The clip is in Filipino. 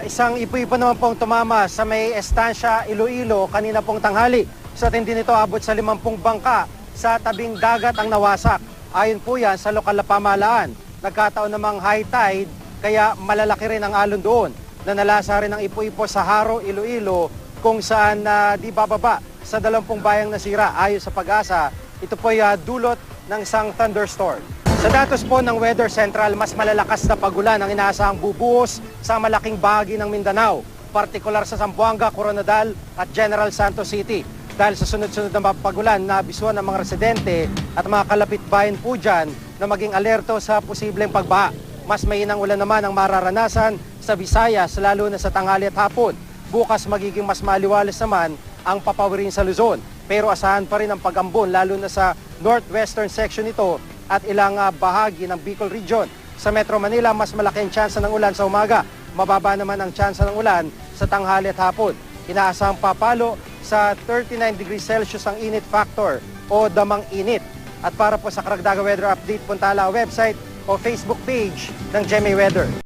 Isang ipo-ipo naman pong tumama sa may estansya Iloilo kanina pong tanghali. Sa tindi nito, abot sa 50 bangka sa tabing dagat ang nawasak. Ayon po yan sa lokal na pamahalaan. Nagkataon namang high tide, kaya malalaki rin ang alon doon. Nanalasa rin ang ipo-ipo sa Haro, Iloilo, kung saan di bababa sa 20 bayang nasira. Ayon sa Pag-asa, ito po ay dulot ng isang thunderstorm. Sa datos po ng Weather Central, mas malalakas na pagulan ang inaasahang bubuhos sa malaking bahagi ng Mindanao, partikular sa Zamboanga, Coronadal at General Santos City. Dahil sa sunod-sunod na pagulan, nabisuan ng mga residente at mga kalapit bayan po dyan na maging alerto sa posibleng pagbaha. Mas mainang ulan naman ang mararanasan sa Visayas, lalo na sa tanghali at hapon. Bukas magiging mas maliwalas naman ang papawirin sa Luzon. Pero asahan pa rin ang pag-ambon, lalo na sa northwestern section nito at ilang bahagi ng Bicol Region. Sa Metro Manila, mas malaki ang tsansa ng ulan sa umaga. Mababa naman ang tsansa ng ulan sa tanghali at hapon. Inaasahang papalo sa 39 degrees Celsius ang init factor o damang init. At para po sa karagdagang weather update, punta lang ang website o Facebook page ng GMA Weather.